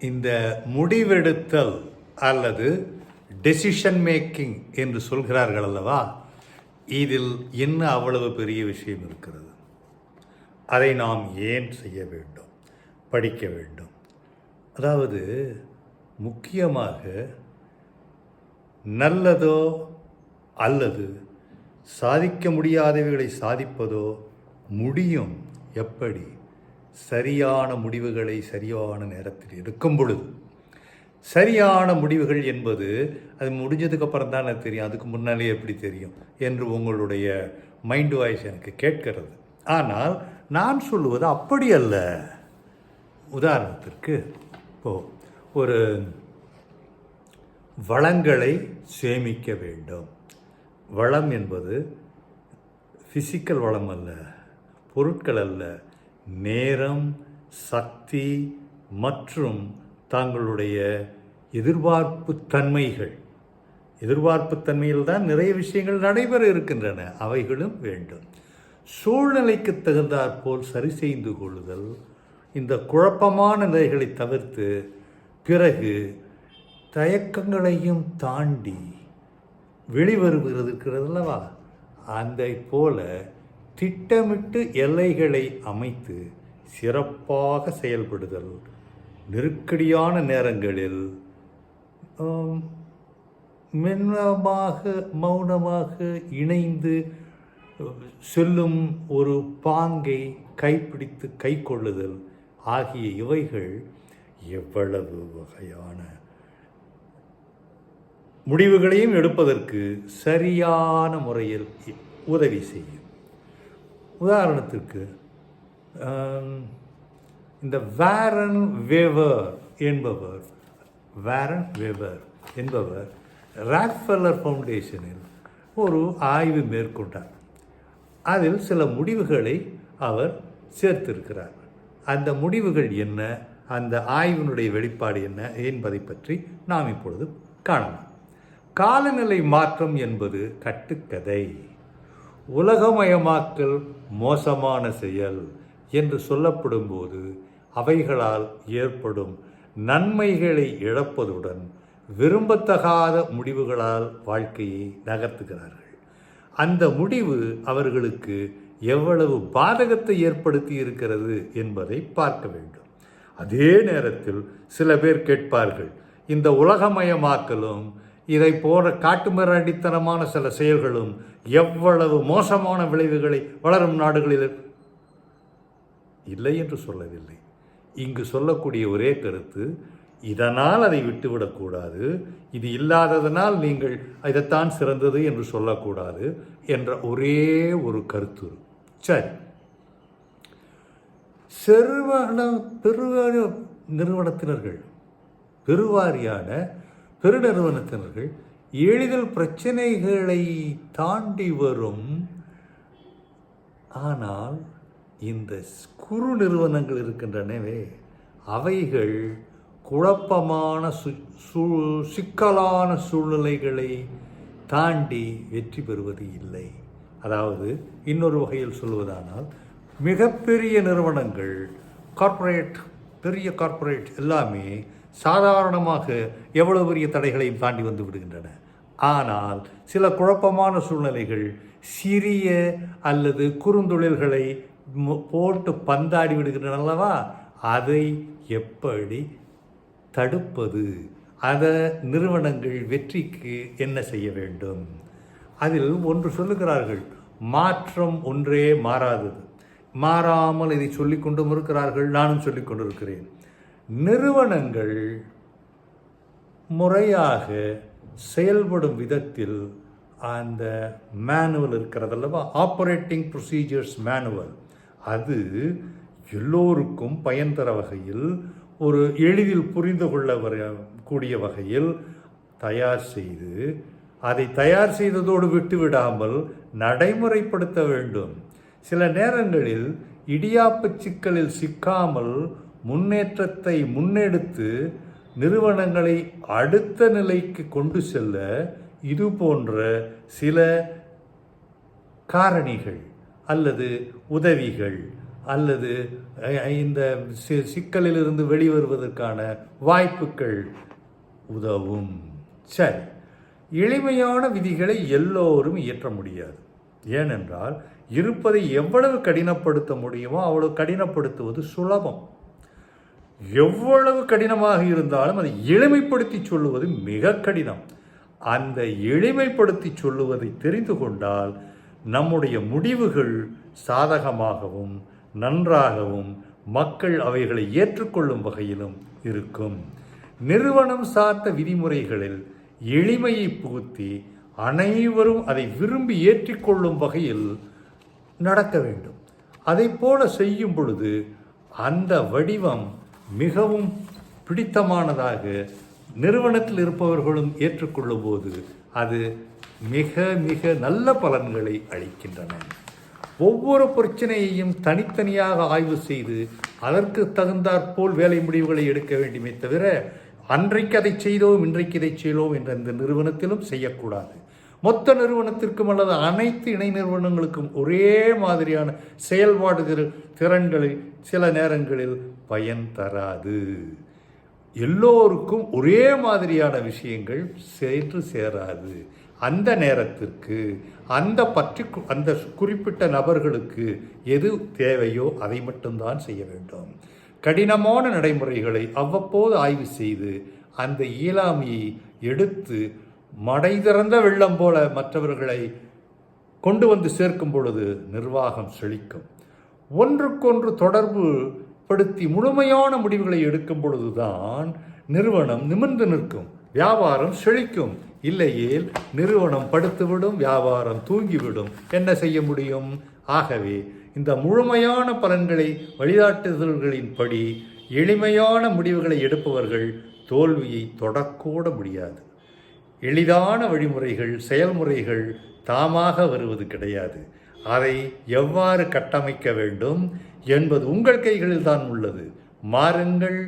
இந்த முடிவெடுத்தல் அல்லது டெசிஷன் மேக்கிங் என்று சொல்கிறார்கள் அல்லவா, இதில் என்ன அவ்வளவு பெரிய விஷயம் இருக்கிறது? அதை நாம் ஏன் செய்ய வேண்டும், படிக்க வேண்டும்? அதாவது முக்கியமாக நல்லதோ அல்லது சாதிக்க முடியாதவைகளை சாதிப்பதோ முடியும். எப்படி? சரியான முடிவுகளை சரியான நேரத்தில் எடுக்கும் பொழுது. சரியான முடிவுகள் என்பது அது முடிஞ்சதுக்கப்புறம் தான் எனக்கு தெரியும், அதுக்கு முன்னாலே எப்படி தெரியும் என்று உங்களுடைய மைண்ட் வாய்ஸ் எனக்கு கேட்கிறது. ஆனால் நான் சொல்லுவது அப்படி அல்ல. உதாரணத்திற்கு ஒரு வளங்களை சேமிக்க வேண்டும். வளம் என்பது ஃபிசிக்கல் வளம் அல்ல, பொருட்கள் அல்ல, நேரம், சக்தி மற்றும் தங்களுடைய எதிர்பார்ப்பு தன்மைகள். எதிர்பார்ப்பு தன்மையில் தான் நிறைய விஷயங்கள் நடைபெற இருக்கின்றன, அவைகளும் வேண்டும். சூழ்நிலைக்கு தகுந்தாற்போல் சரி செய்து கொள்ளுதல், இந்த குழப்பமான நிலைகளை தவிர்த்து பிறகு தயக்கங்களையும் தாண்டி வெளிவருகிறது இருக்கிறது அல்லவா, அந்த போல திட்டமிட்டு எல்லைகளை அமைத்து சிறப்பாக செயல்படுதல். நெருக்கடியான நேரங்களில் மௌனமாக இணைந்து செல்லும் ஒரு பாங்கை கைப்பிடித்து கை கொள்ளுதல் ஆகிய இவைகள் எவ்வளவு வகையான முடிவுகளையும் எடுப்பதற்கு சரியான முறையில் உதவி செய்யும். உதாரணத்திற்கு இந்த வாரன் வேவர் என்பவர் ராக்ஃபெல்லர் ஃபவுண்டேஷனில் ஒரு ஆய்வு மேற்கொண்டார். அதில் சில முடிவுகளை அவர் சேர்த்திருக்கிறார். அந்த முடிவுகள் என்ன, அந்த ஆய்வினுடைய வெளிப்பாடு என்ன என்பதை பற்றி நாம் இப்பொழுது காணலாம். காலநிலை மாற்றம் என்பது கட்டுக்கதை. உலகமயமாக்கல் மோசமான செயல் என்று சொல்லப்படும் போது அவைகளால் ஏற்படும் நன்மைகளை இழப்பதுடன் விரும்பத்தகாத முடிவுகளால் வாழ்க்கையை நகர்த்துகிறார்கள். அந்த முடிவு அவர்களுக்கு எவ்வளவு பாதகத்தை ஏற்படுத்தி இருக்கிறது என்பதை பார்க்க வேண்டும். அதே நேரத்தில் சில பேர் கேட்பார்கள், இந்த உலகமயமாக்கலும் இதை போன்ற காட்டுமிராண்டித்தனமான சில செயல்களும் எவ்வளவு மோசமான விளைவுகளை வளரும் நாடுகளில் இல்லை என்று சொல்லவில்லை. இங்கு சொல்லக்கூடிய ஒரே கருத்து, இதனால் அதை விட்டுவிடக்கூடாது, இது இல்லாததனால் நீங்கள் இதைத்தான் சிறந்தது என்று சொல்லக்கூடாது என்ற ஒரே ஒரு கருத்து. சரி, பெருவாரியான பெருநிறுவனத்தினர்கள் எளிதில் பிரச்சனைகளை தாண்டி வரும். ஆனால் இந்த குறு நிறுவனங்கள் இருக்கின்றனவே, அவைகள் குழப்பமான சிக்கலான சூழ்நிலைகளை தாண்டி வெற்றி பெறுவது இல்லை. அதாவது இன்னொரு வகையில் சொல்வதானால், மிகப்பெரிய நிறுவனங்கள், பெரிய கார்ப்பரேட் எல்லாமே சாதாரணமாக எவ்வளவு பெரிய தடைகளையும் தாண்டி வந்து விடுகின்றன. ஆனால் சில குழப்பமான சூழ்நிலைகள் சிறிய அல்லது குறுந்தொழில்களை போட்டு பந்தாடி விடுகின்றன அல்லவா, அதை எப்படி தடுப்பது? அதை நிறுவனங்கள் வெற்றிக்கு என்ன செய்ய வேண்டும்? அதில் ஒன்று சொல்லுகிறார்கள், மாற்றம் ஒன்றே மாறாதது. மாறாமல் இதை சொல்லிக்கொண்டும் இருக்கிறார்கள், நானும் சொல்லிக் கொண்டிருக்கிறேன். நிறுவனங்கள் முறையாக செயல்படும் விதத்தில் அந்த மேனுவல் இருக்கிறதல்லவா, ஆப்ரேட்டிங் ப்ரொசீஜர்ஸ் மேனுவல், அது எல்லோருக்கும் பயன் தர வகையில், ஒரு எளிதில் புரிந்து கொள்ளக்கூடிய வகையில் தயார் செய்து, அதை தயார் செய்ததோடு விட்டுவிடாமல் நடைமுறைப்படுத்த வேண்டும். சில நேரங்களில் இடியாப்பு சிக்கலில் சிக்காமல் முன்னேற்றத்தை முன்னெடுத்து நிறுவனங்களை அடுத்த நிலைக்கு கொண்டு செல்ல இது போன்ற சில காரணிகள் அல்லது உதவிகள் அல்லது இந்த சிக்கலிலிருந்து வெளிவருவதற்கான வாய்ப்புகள் உதவும். சரி, எளிமையான விதிகளை எல்லோரும் இயற்ற முடியாது. ஏனென்றால் இருப்பதை எவ்வளவு கடினப்படுத்த முடியுமோ அவ்வளவு கடினப்படுத்துவது சுலபம். எவ்வளவு கடினமாக இருந்தாலும் அதை எளிமைப்படுத்தி சொல்லுவது மிக கடினம். அந்த எளிமைப்படுத்தி சொல்லுவதை தெரிந்து கொண்டால் நம்முடைய முடிவுகள் சாதகமாகவும் நன்றாகவும் மக்கள் அவைகளை ஏற்றுக்கொள்ளும் வகையிலும் இருக்கும். நிறுவனம் சார்ந்த விதிமுறைகளில் எளிமையை புகுத்தி அனைவரும் அதை விரும்பி ஏற்றிக்கொள்ளும் வகையில் நடக்க வேண்டும். அதை போல செய்யும் பொழுது அந்த வடிவம் மிகவும் பிடித்தமானதாக நிறுவனத்தில் இருப்பவர்களும் ஏற்றுக்கொள்ளும் போது அது மிக மிக நல்ல பலன்களை அளிக்கின்றன. ஒவ்வொரு பிரச்சனையையும் தனித்தனியாக ஆய்வு செய்து அதற்கு தகுந்தாற்போல் வேலை முடிவுகளை எடுக்க வேண்டுமே தவிர அன்றைக்கு அதை செய்தோம் இன்றைக்கு இதை செய்தோம் என்ற இந்த நிறுவனத்திலும் செய்யக்கூடாது. மொத்த நிறுவனத்திற்கும் அல்லது அனைத்து இணை நிறுவனங்களுக்கும் ஒரே மாதிரியான செயல்பாடு திறன்களை சில நேரங்களில் பயன் தராது. எல்லோருக்கும் ஒரே மாதிரியான விஷயங்கள் சென்று சேராது. அந்த நேரத்திற்கு அந்த குறிப்பிட்ட நபர்களுக்கு எது தேவையோ அதை மட்டும்தான் செய்ய வேண்டும். கடினமான நடைமுறைகளை அவ்வப்போது ஆய்வு செய்து அந்த இயலாமையை எடுத்து மடை திறந்த வெள்ளம் போல மற்றவர்களை கொண்டு வந்து சேர்க்கும் பொழுது நிர்வாகம் செழிக்கும். ஒன்றுக்கொன்று தொடர்பு படுத்தி முழுமையான முடிவுகளை எடுக்கும் பொழுதுதான் நிறுவனம் நிமிர்ந்து நிற்கும், வியாபாரம் செழிக்கும். இல்லையேல் நிறுவனம் படுத்துவிடும், வியாபாரம் தூங்கிவிடும். என்ன செய்ய முடியும்? ஆகவே இந்த முழுமையான பலன்களை வழிகாட்டுதல்களின்படி எளிமையான முடிவுகளை எடுப்பவர்கள் தோல்வியை தொடக்கூட முடியாது. எளிதான வழிமுறைகள் செயல்முறைகள் தாமாக வருவது கிடையாது. அதை எவ்வாறு கட்டமைக்க வேண்டும் என்பது உங்கள் கைகளில் தான் உள்ளது. மாறுங்கள்,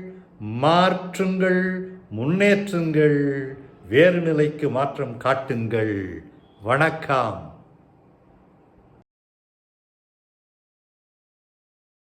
மாற்றுங்கள், முன்னேற்றுங்கள், வேறு நிலைக்கு மாற்றம் காட்டுங்கள். வணக்கம்.